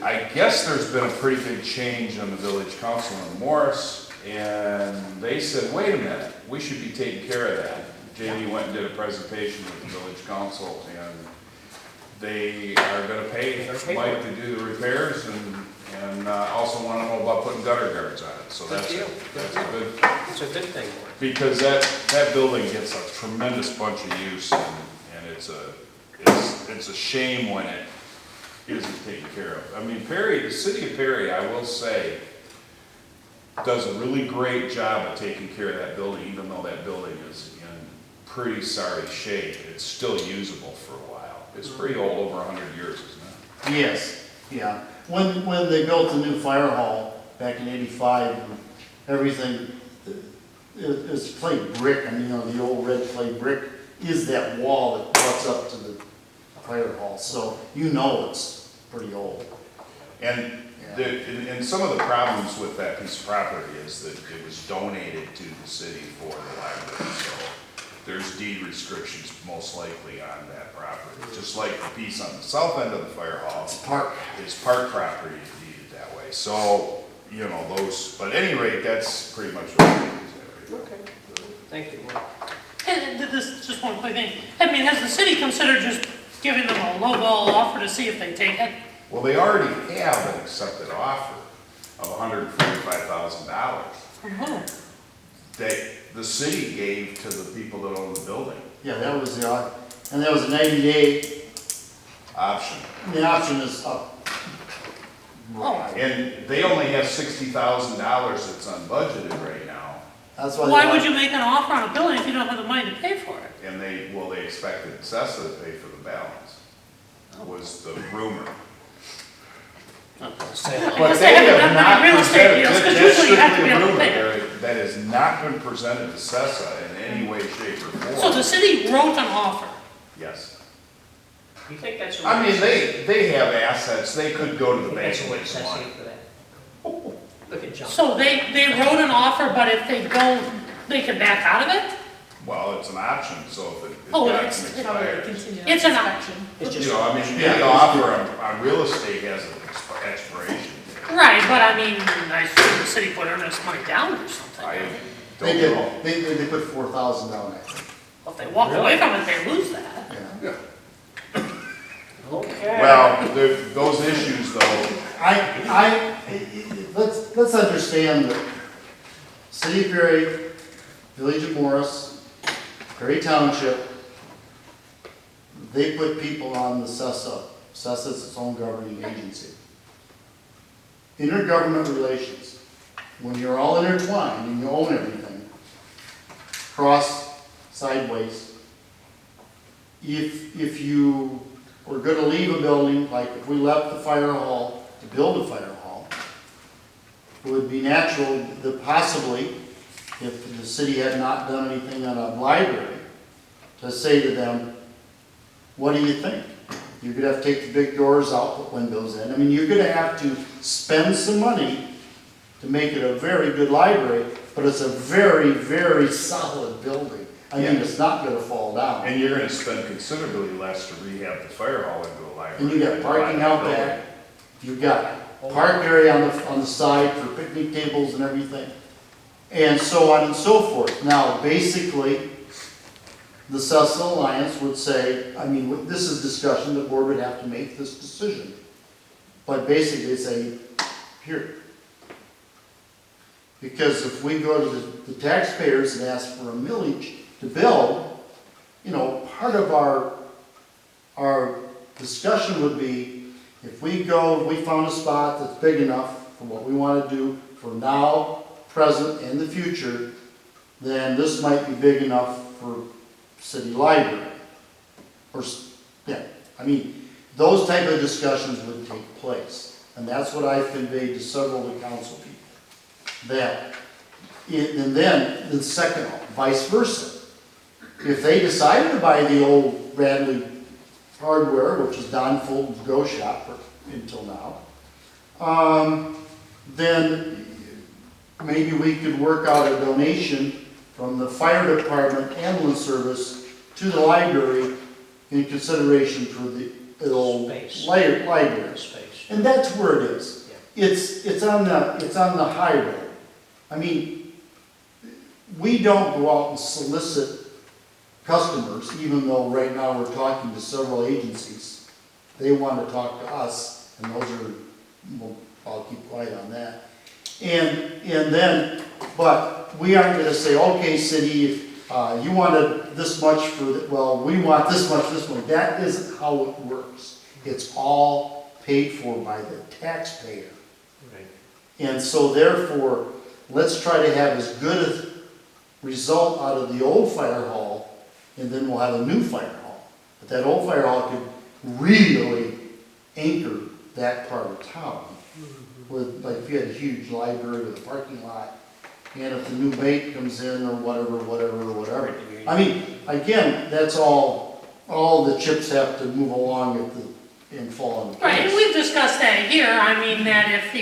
I guess there's been a pretty big change on the village council in Morris, and they said, wait a minute, we should be taking care of that. Jamie went and did a presentation with the village council, and they are gonna pay Mike to do the repairs, and also wanna know about putting gutter guards on it, so that's Good deal. a good, It's a good thing. because that building gets a tremendous bunch of use, and it's a shame when it isn't taken care of. I mean, Perry, the city of Perry, I will say, does a really great job of taking care of that building, even though that building is in pretty sorry shape. It's still usable for a while. It's pretty old, over 100 years, isn't it? Yes, yeah. When they built the new fire hall back in '85, everything, it's clay brick, I mean, you know, the old red clay brick is that wall that butts up to the fire hall, so you know it's pretty old. And and some of the problems with that piece of property is that it was donated to the city for the library, so there's deed restrictions most likely on that property. Just like the piece on the south end of the fire hall. It's park. Is park property deeded that way. So, you know, but at any rate, that's pretty much what it is. Okay, thank you. And this is just one quick thing. I mean, has the city considered just giving them a lowball offer to see if they take it? Well, they already have an accepted offer of $145,000. Mhm. The city gave to the people that own the building. Yeah, that was and that was a 90-day, Option. the option is up. Oh. And they only have $60,000 that's unbudgeted right now. That's why. Why would you make an offer on a building if you don't have the money to pay for it? And they expected Cessa to pay for the balance, was the rumor. I But guess they they haven't have done not many real estate presented, deals, 'cause that's usually you have to strictly be a able to pay rumor. it. That has not been presented to Cessa in any way, shape, or form. So the city wrote an offer. Yes. You think that's? I mean, they have assets, they could go to the bank That's and what make it some says money. here for that. Look at John. So they wrote an offer, but if they don't, they can back out of it? Well, it's an option, so if it Oh, doesn't it's- expire. It's an option. It's You just, know, I mean, Yeah. the offer on real estate has an expiration date. Right, but I mean, I assume the city put earnest money down or I something. They don't know. did, they put 4,000 down, I think. Well, if they walk away from it, they lose that. Yeah. okay. Well, those issues though, Let's understand that City of Perry, Village of Morris, Perry Township, they put people on the Cessa. Cessa is its own governing agency. Intergovernment relations, when you're all intertwined and you own everything, cross, sideways, if you were gonna leave a building, like if we left the fire hall to build a fire hall, it would be natural that possibly, if the city had not done anything on a library, to say to them, what do you think? You're gonna have to take the big doors out, put windows in. I mean, you're gonna have to spend some money to make it a very good library, but it's a very, very solid building. I mean, Yeah. it's not gonna fall down. and you're gonna spend considerably less to rehab the fire hall into a library. And you got parking out back, you've got park area on the side for picnic tables and everything, and so on and so forth. Now, basically, the Cessa Alliance would say, I mean, this is discussion, the board would have to make this decision. But basically, they say, here. Because if we go to the taxpayers and ask for a millage to build, you know, part of our discussion would be, if we found a spot that's big enough for what we want to do for now, present, and the future, then this might be big enough for city library. Or, yeah, I mean, those type of discussions would take place. And that's what I've conveyed to several of the council people. And then, the second, vice versa. If they decided to buy the old Bradley hardware, which is Don Fulton's Go Shop until now, then maybe we could work out a donation from the fire department ambulance service to the library in consideration for Space. library. Space. And that's where it is. Yeah. It's on the high road. I mean, we don't go out and solicit customers, even though right now we're talking to several agencies. They want to talk to us, and those are, well, I'll keep quiet on that. And then, but we aren't gonna say, okay, city, you wanted this much for, well, we want this much. That isn't how it works. It's all paid for by the taxpayer. Right. And so therefore, let's try to have as good a result out of the old fire hall, and then we'll have a new fire hall. But that old fire hall could really anchor that part of town. With, like, if you had a huge library with a parking lot, and if the new mate comes in or whatever. I mean, again, that's all the chips have to move along and fall into place. Right, and we've discussed that here, I mean, that if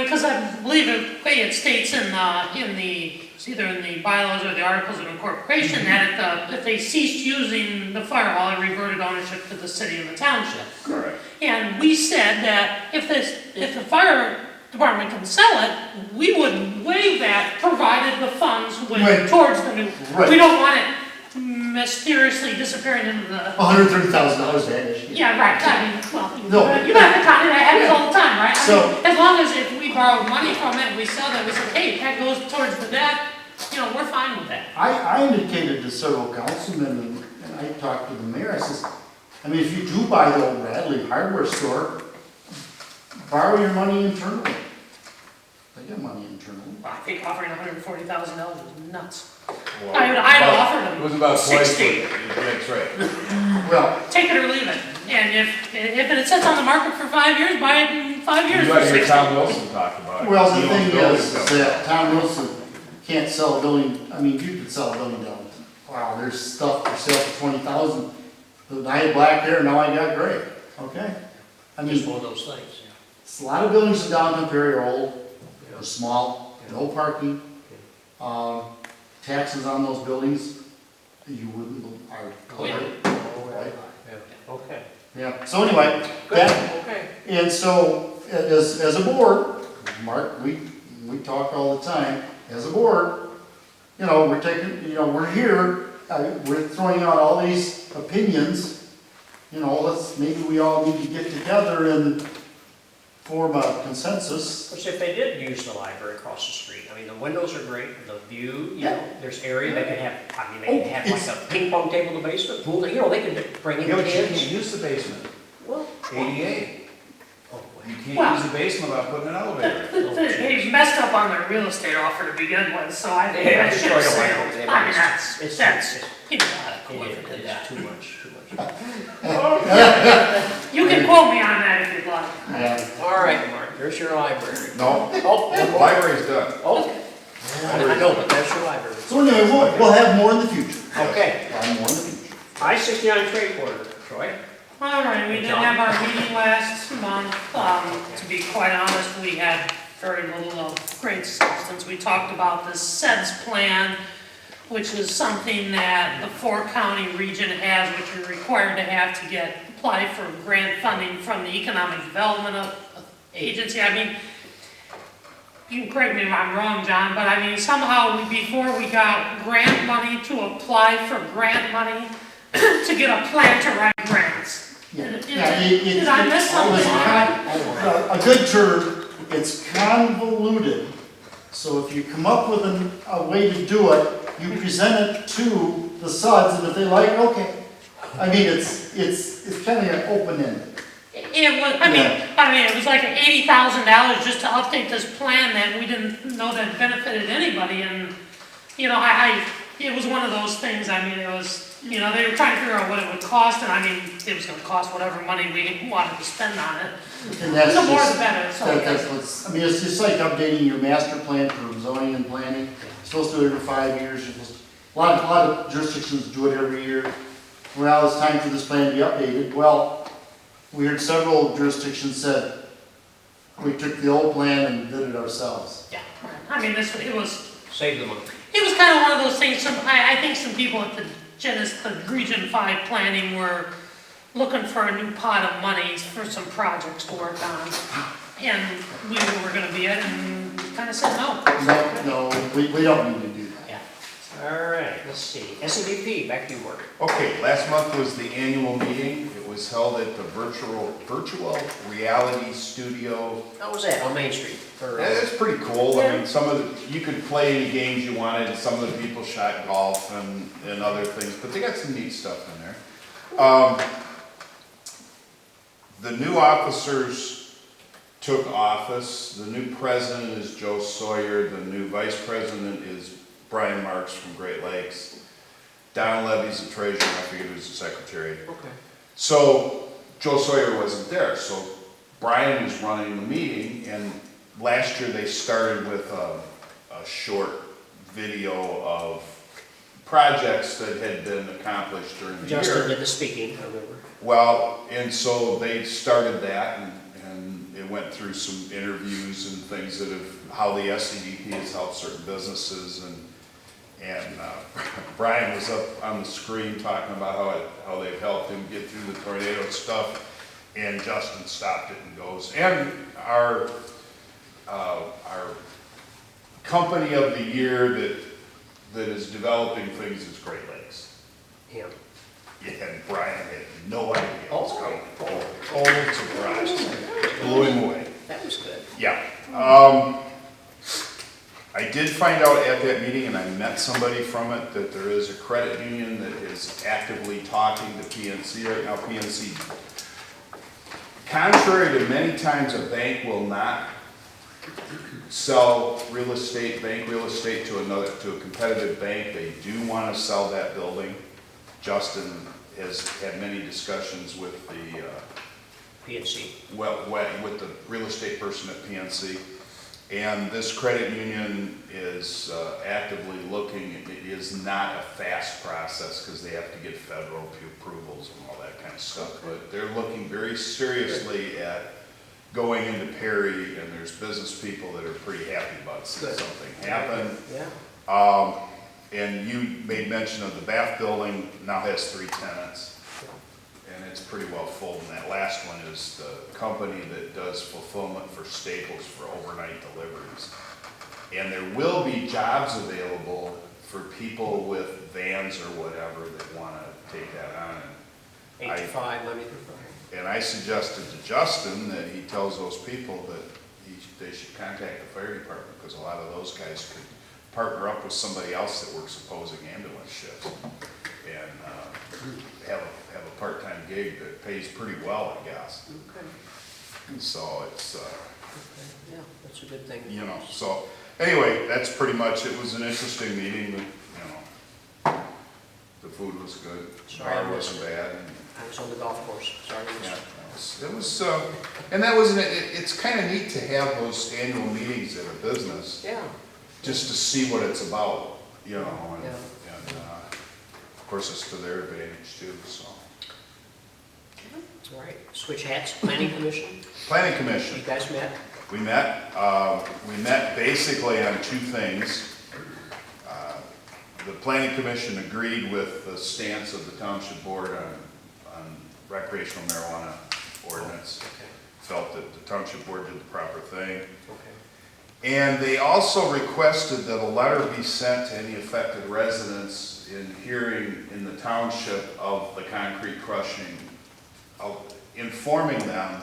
because I believe it states in it's either in the bylaws or the articles of incorporation, that if they ceased using the fire hall, it reverted ownership to the city and the township. Correct. And we said that if the fire department can sell it, we would waive that, provided the funds went Right. towards the new. Right. We don't want it mysteriously disappearing into the. $130,000 vanished. Yeah, right, I mean, well, No. you got the county, that happens all the time, right? I So- mean, as long as if we borrow money from it, we sell that, we say, hey, that goes towards the debt, we're fine with that. I indicated to several councilmen, and I talked to the mayor, I says, I mean, if you do buy the old Bradley hardware store, borrow your money internally. They got money internally. I think offering $140,000 is nuts. Well, I'd about- offer them It was about twice, 60. that's right. Well, Take it or leave it. And if it sits on the market for 5 years, buy it in 5 years You for got to hear 60. Tom Wilson talk about it. well, He the owns thing buildings is down that Tom Wilson can't sell a building, I mean, you could sell a building down. Wow, there's stuff for sale for 20,000. I had black hair, now I got gray, okay? I Just mean, one of those things, yeah. it's a lot of buildings in downtown Perry are old, they're small, no parking. Taxes on those buildings, you wouldn't, are clear, right? Yeah, okay. Yeah, so anyway, Good, that, okay. and so, as a board, Mark, we talk all the time, as a board, we're taking, we're here, we're throwing out all these opinions, maybe we all need to get together and form a consensus. Which if they did use the library across the street, I mean, the windows are great, the view, Yeah. there's area they could have, they could have it's- like a ping pong table in the basement, pool, they could bring in Yeah, but you kids. can't use the basement. Well, ADA. oh, You wait. can't Well- use the basement without putting an elevator. They messed up on their real estate offer to begin with, so I think Yeah, that it's should quite a sail. while. They- I mean, it's- that's, it's- you know how to It quote is that. too much. You can quote me on that if you'd like. Yeah. All right, Mark, there's your library. No, Oh, the library's done. okay. I know, but there's your library. So anyway, we'll have more in the future. Okay, We'll have more in the future. I-69 trade corridor, Troy. All right, we did have our meeting last month. To be quite honest, we had very little of great substance. We talked about the SEDS plan, which is something that the four-county region has, which you're required to have to apply for grant funding from the Economic Development Agency. I mean, you can correct me if I'm wrong, John, but I mean, somehow before we got grant money to apply for grant money to get a plan to write grants. Did I miss something? A good term, it's convoluted. So if you come up with a way to do it, you present it to the SUDs, and if they like, okay. I mean, it's kind of open-ended. It was, I mean, it was like $80,000 just to update this plan that we didn't know that benefited anybody, and, it was one of those things, I mean, it was, they were trying to figure out what it would cost, and I mean, it was gonna cost whatever money we wanted to spend on it. And that's The more just, the better, so. that's what's, I mean, it's just like updating your master plan for zoning and planning. You're supposed to do it every 5 years. A lot of jurisdictions do it every year. Well, it's time for this plan to be updated. Well, we heard several jurisdictions said, we took the old plan and did it ourselves. Yeah, I mean, it was Save the money. kind of one of those things, I think some people at the Region 5 planning were looking for a new pot of money for some projects to work on. And we were gonna be it, and kinda said no. No, we don't need to do that. Yeah. All right, let's see. SEVP, back to you, Mark. Okay, last month was the annual meeting. It was held at the virtual reality studio. How was that, on Main Street? It's pretty cool. I mean, you could play any games you wanted. Some of the people shot golf and other things, but they got some neat stuff in there. The new officers took office. The new president is Joe Sawyer. The new vice president is Brian Marks from Great Lakes. Don Levy's the treasurer. I forget who's the secretary. Okay. So Joe Sawyer wasn't there. So Brian was running the meeting, and last year they started with a short video of projects that had been accomplished during the year. Justin did the speaking, I remember. Well, and so they started that, and it went through some interviews and things that how the SEDP has helped certain businesses, and Brian was up on the screen talking about how they've helped him get through the tornado stuff, and Justin stopped it and goes, and our company of the year that is developing things is Great Lakes. Yeah. Yeah, and Brian had no idea what was coming. Oh. Total surprise. Blew him away. That was good. Yeah. I did find out at that meeting, and I met somebody from it, that there is a credit union that is actively talking to PNC right now. PNC, contrary to many times a bank will not sell real estate, bank real estate to a competitive bank, they do want to sell that building. Justin has had many discussions with the PNC. with the real estate person at PNC, and this credit union is actively looking. It is not a fast process because they have to get federal approvals and all that kind of stuff, but they're looking very seriously at going into Perry, and there's business people that are pretty happy about seeing something happen. Yeah. And you made mention of the Bath building now has 3 tenants, and it's pretty well full. And that last one is the company that does fulfillment for Staples for overnight deliveries. And there will be jobs available for people with vans or whatever that want to take that on. 8 to 5, Monday through Friday. And I suggested to Justin that he tells those people that they should contact the fire department, because a lot of those guys could partner up with somebody else that works opposing ambulance shifts and have a part-time gig that pays pretty well, I guess. Okay. And so it's, Yeah, that's a good thing. you know, so anyway, that's pretty much, it was an interesting meeting, but, the food was good, bar wasn't bad. I was on the golf course, sorry. Yeah, it was, and that was, it's kind of neat to have those annual meetings at a business, Yeah. just to see what it's about, and Yeah. of course it's to their advantage too, so. All right, switch hats, planning commission, Planning you Commission, guys met? we met basically on 2 things. The Planning Commission agreed with the stance of the Township Board on recreational marijuana ordinance, Okay, felt that the Township Board did the proper thing. okay. And they also requested that a letter be sent to any affected residents in hearing in the township of the concrete crushing, informing them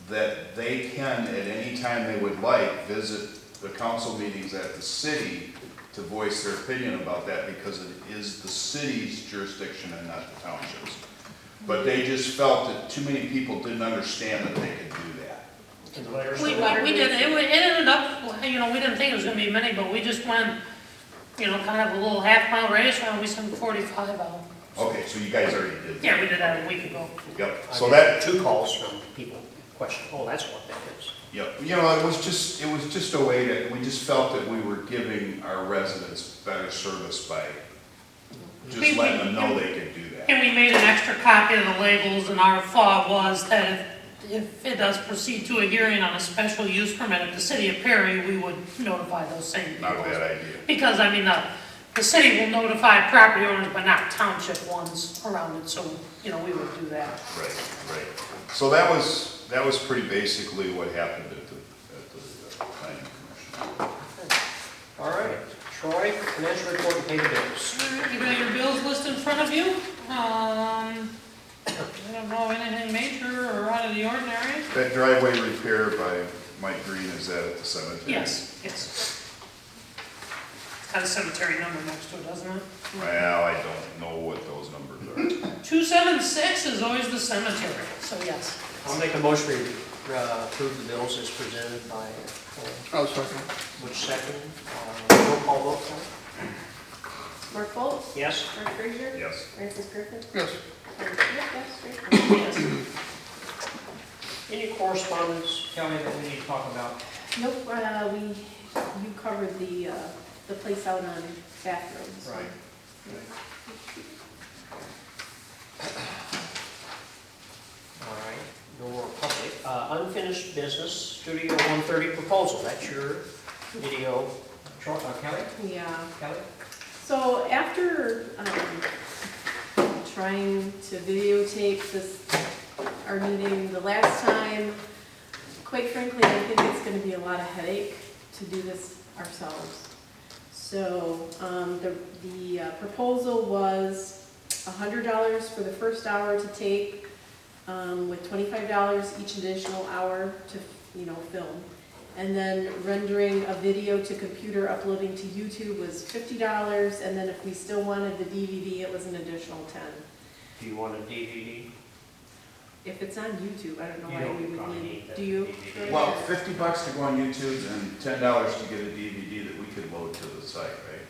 that they can, at any time they would like, visit the council meetings at the city to voice their opinion about that, because it is the city's jurisdiction and not the township's. But they just felt that too many people didn't understand that they could do that. And the letters We were- did, it ended up, we didn't think it was gonna be many, but we just went, kind of a little half-mile radius, and we sent 45 out. Okay, so you guys already did that? Yeah, we did that a week ago. Yep, I so got that, 2 calls from people questioning, oh, that's what that is. yep, it was just a way to, we just felt that we were giving our residents better service by just letting them know they could do that. And we made an extra copy of the labels, and our thought was that if it does proceed to a hearing on a special use permit at the city of Perry, we would notify those same people. Not a bad idea. Because, the city will notify property owners, but not township ones around it, so, we would do that. Right. So that was pretty basically what happened at the planning commission. All right, Troy, financial report and pay the bills. All right, you got your bills list in front of you. I don't know anything major or out of the ordinary. That driveway repair by Mike Green, is that at the cemetery? Yes. It's got a cemetery number next to it, doesn't it? Well, I don't know what those numbers are. 276 is always the cemetery, so yes. I'll make a motion to approve the bills as presented by, I'll second. which second? Roll call vote, Kelly? Mark Holt, Yes? Mark Frazier, Yes. Francis Griffin, Yes. Kelly Schmidt, yes, Tracy Farmer. Yes. Any correspondence, Kelly, that we need to talk about? Nope, you covered the place out on bathrooms. Right. All right, no more public. Unfinished business, Studio 130 proposal, that's your video. Kelly? Yeah. Kelly? So after trying to videotape our meeting the last time, quite frankly, I think it's going to be a lot of headache to do this ourselves. So the proposal was $100 for the first hour to tape, with $25 each additional hour to film. And then rendering a video to computer uploading to YouTube was $50, and then if we still wanted the DVD, it was an additional $10. Do you want a DVD? If it's on YouTube, I don't know You why don't we would probably need, need do you? DVD. Well, $50 to go on YouTube and $10 to get a DVD that we could load to the site, right?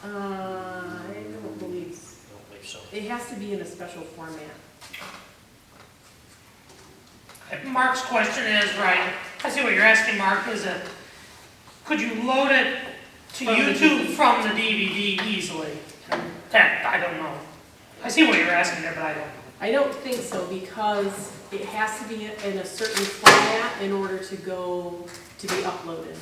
I don't believe, I don't believe so. it has to be in a special format. Mark's question is, right, I see what you're asking, Mark, is that, could you load it to From the YouTube DVD. from the DVD easily? That, I don't know. I see what you're asking there, but I don't know. I don't think so, because it has to be in a certain format in order to be uploaded.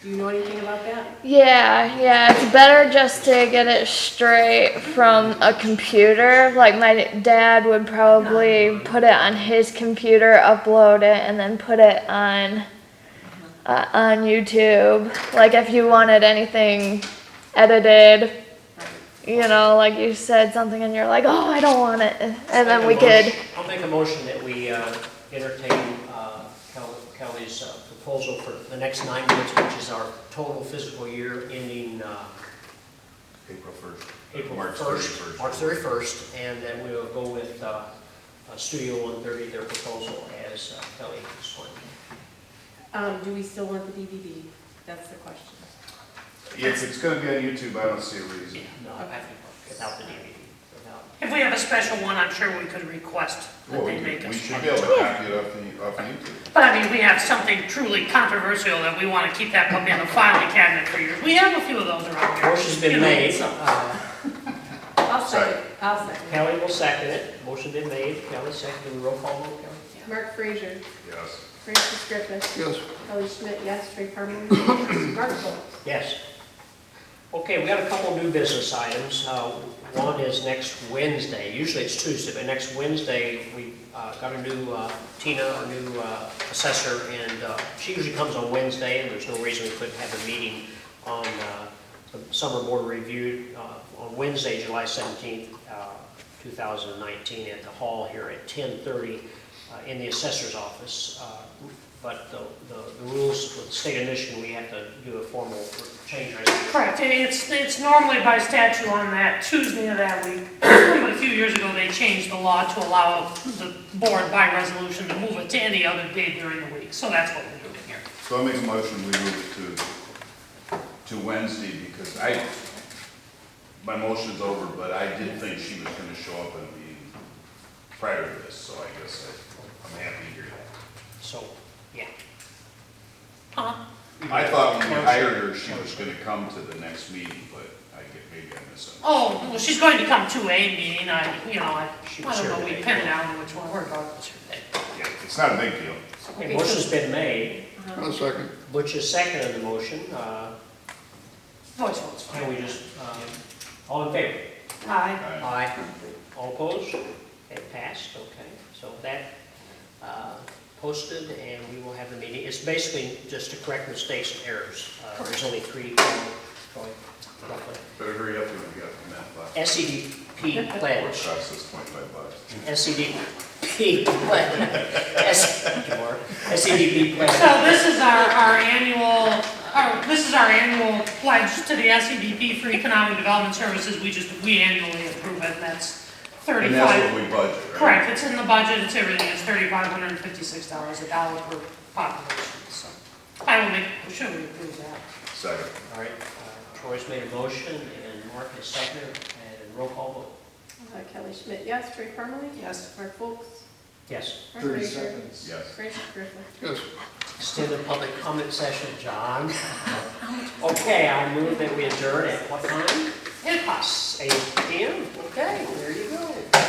Do you know anything about that? Yeah, it's better just to get it straight from a computer. Like my dad would probably put it on his computer, upload it, and then put it on YouTube. Like if you wanted anything edited, like you said something and you're like, oh, I don't want it, and then we could. I'll make a motion that we entertain Kelly's proposal for the next 9 months, which is our total fiscal year ending April 1st. April March 1st, 31st. March 31st, and then we'll go with Studio 130, their proposal, as Kelly explained. Do we still want the DVD? That's the question. If it's gonna be on YouTube, I don't see a reason. No, I think without the DVD. Without. If we have a special one, I'm sure we could request that Well, they make we us. should be able to copy it off YouTube. But I mean, we have something truly controversial that we want to keep that puppy in the filing cabinet for years. We have a few of those around here. Motion's been made. I'll second. I'll second. Kelly will second it. Motion been made. Kelly seconded. Roll call vote, Kelly? Mark Frazier, Yes. Francis Griffin, Yes. Kelly Schmidt, yes, Tracy Farmer, yes, Mark Holt. Yes. Okay, we got a couple new business items. One is next Wednesday. Usually it's Tuesday, but next Wednesday, we got a new, Tina, our new assessor, and she usually comes on Wednesday, and there's no reason we couldn't have a meeting on the summer board review on Wednesday, July 17th, 2019, at the hall here at 10:30 in the assessor's office. But the rules with the state of Michigan, we have to do a formal change resolution. Correct, it's normally by statute on that Tuesday of that week. But a few years ago, they changed the law to allow the board by resolution to move it to any other day during the week. So that's what we're doing here. So I'll make a motion, we move it to Wednesday, because my motion's over, but I did think she was gonna show up at a meeting prior to this, so I guess I'm happy to hear that. So, yeah. Huh? I thought when we hired her, she was gonna come to the next meeting, but maybe I missed it. Oh, well, she's going to come to a meeting, I She don't was here know, we today. pinned down which one, regardless her day. Yeah, it's not a big deal. Okay, motion's been made. I'll second. Butch has seconded the motion. Voice vote's fine. Can we just, all in favor? Aye. Aye. All opposed? It passed, okay. So that posted, and we will have the meeting. It's basically just to correct mistakes and errors. There's only 3, roughly. Better hurry up when we got the math box. SCDP pledge. Cost us $25. SCDP pledge. SCDP pledge. So this is our annual, pledge to the SEDP for Economic Development Services. We annually approve it, and that's And that's 35. what we budget, right? Correct, it's in the budget, it's everything, it's $3,556, $1 per population, so. I will make, should we approve that? Second. All right, Troy's made a motion, and Mark has seconded, and roll call vote. Kelly Schmidt, yes. Ray Parmalee? Yes. Mark Folks? Yes. Mark 30 Rager? seconds. Yes. Frank Griffin? Yes. Extended public comment session, John. Okay, I move that we adjourn at what time? It costs. 8 PM? Okay, there you go.